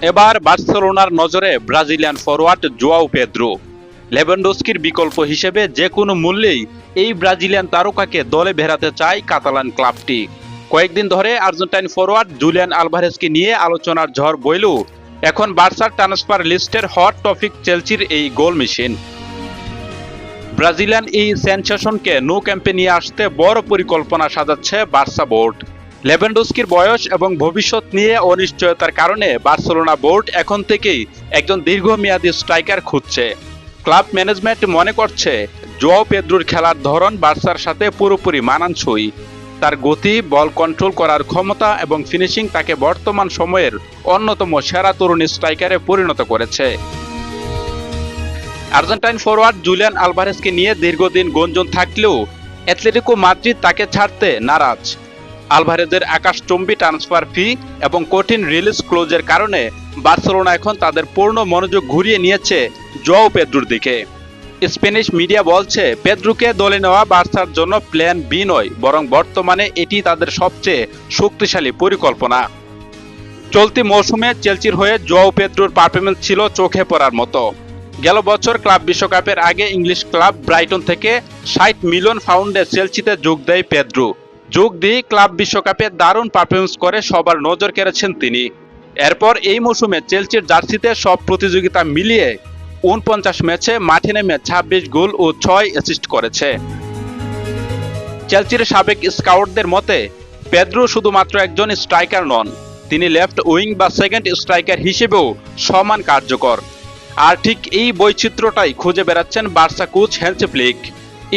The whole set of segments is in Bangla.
এবার বার্সেলোনার নজরে ব্রাজিলিয়ান ফরোয়ার্ড জোয়াও পেদ্রো। লেভানডস্কির বিকল্প হিসেবে যে কোনো মূল্যেই এই ব্রাজিলিয়ান তারকাকে দলে ভেড়াতে চায় কাতালান ক্লাবটি। কয়েকদিন ধরে আর্জেন্টাইন ফরোয়ার্ড জুলিয়ান আলভারেজকে নিয়ে আলোচনার ঝড় বইলেও এখন বার্সার ট্রান্সফার লিস্টের হট টপিক চেলসির এই গোল মেশিন। ব্রাজিলিয়ান এই সেনসেশনকে নো ক্যাম্পে নিয়ে আসতে বড় পরিকল্পনা সাজাচ্ছে বার্সা বোর্ড। লেভানডস্কির বয়স এবং ভবিষ্যৎ নিয়ে অনিশ্চয়তার কারণে বার্সেলোনা বোর্ড এখন থেকেই একজন দীর্ঘমেয়াদী স্ট্রাইকার খুঁজছে। ক্লাব ম্যানেজমেন্ট মনে করছে জোয়াও পেদ্রোর খেলার ধরন বার্সার সাথে পুরোপুরি মানানসই। তার গতি, বল কন্ট্রোল করার ক্ষমতা এবং ফিনিশিং তাকে বর্তমান সময়ের অন্যতম সেরা তরুণ স্ট্রাইকারে পরিণত করেছে। আর্জেন্টাইন ফরোয়ার্ড জুলিয়ান আলভারেজকে নিয়ে দীর্ঘদিন গুঞ্জন থাকলেও অ্যাটলেটিকো মাদ্রিদ তাকে ছাড়তে নারাজ। আলভারেজের আকাশচুম্বী ট্রান্সফার ফি এবং কঠিন রিলিজ ক্লোজের কারণে বার্সেলোনা এখন তাদের পূর্ণ মনোযোগ ঘুরিয়ে নিয়েছে জোয়াও পেদ্রোর দিকে। স্প্যানিশ মিডিয়া বলছে পেদ্রোকে দলে নেওয়া বার্সার জন্য প্ল্যান বি নয়, বরং বর্তমানে এটি তাদের সবচেয়ে শক্তিশালী পরিকল্পনা। চলতি মৌসুমে চেলসির হয়ে জোয়াও পেদ্রোর পারফরম্যান্স ছিল চোখে পড়ার মতো। গেল বছর ক্লাব বিশ্বকাপের আগে ইংলিশ ক্লাব ব্রাইটন থেকে ৬০ মিলিয়ন পাউন্ডে চেলসিতে যোগ দেয় পেদ্রো। যোগ দিয়ে ক্লাব বিশ্বকাপে দারুণ পারফরম্যান্স করে সবার নজর কেড়েছেন তিনি। এরপর এই মৌসুমে চেলসির জার্সিতে সব প্রতিযোগিতা মিলিয়ে ৪৯ ম্যাচে মাঠে নেমে ২৬ গোল ও ৬ অ্যাসিস্ট করেছে। চেলসির সাবেক স্কাউটদের মতে পেদ্রো শুধুমাত্র একজন স্ট্রাইকার নন, তিনি লেফট উইং বা সেকেন্ড স্ট্রাইকার হিসেবেও সমান কার্যকর। আর ঠিক এই বৈচিত্র্যটাই খুঁজে বেড়াচ্ছেন Barca coach Hansi Flick.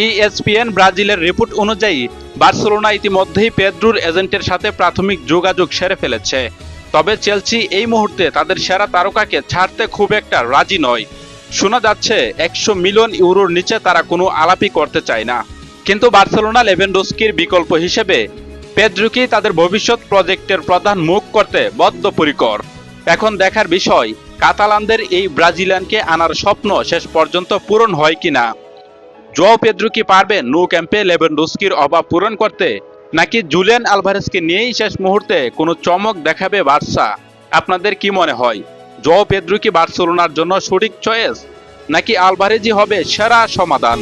ESPN ব্রাজিলের রিপোর্ট অনুযায়ী বার্সেলোনা ইতিমধ্যেই পেদ্রোর এজেন্টের সাথে প্রাথমিক যোগাযোগ সেরে ফেলেছে। তবে চেলসি এই মুহূর্তে তাদের সেরা তারকাকে ছাড়তে খুব একটা রাজি নয়। শোনা যাচ্ছে ১০০ মিলিয়ন ইউরোর নিচে তারা কোনো আলাপই করতে চায় না। কিন্তু বার্সেলোনা লেভানডস্কির বিকল্প হিসেবে পেদ্রোকেই তাদের ভবিষ্যৎ প্রজেক্টের প্রধান মুখ করতে বদ্ধপরিকর। এখন দেখার বিষয় কাতালানদের এই ব্রাজিলিয়ানকে আনার স্বপ্ন শেষ পর্যন্ত পূরণ হয় কিনা। জোয়াও পেদ্রো কি পারবে নো ক্যাম্পে লেভানডস্কির অভাব পূরণ করতে, নাকি জুলিয়ান আলভারেজকে নিয়েই শেষ মুহূর্তে কোনো চমক দেখাবে বার্সা? আপনাদের কি মনে হয়, জোয়াও পেদ্রো কি বার্সেলোনার জন্য সঠিক চয়েস, নাকি আলভারেজই হবে সেরা সমাধান?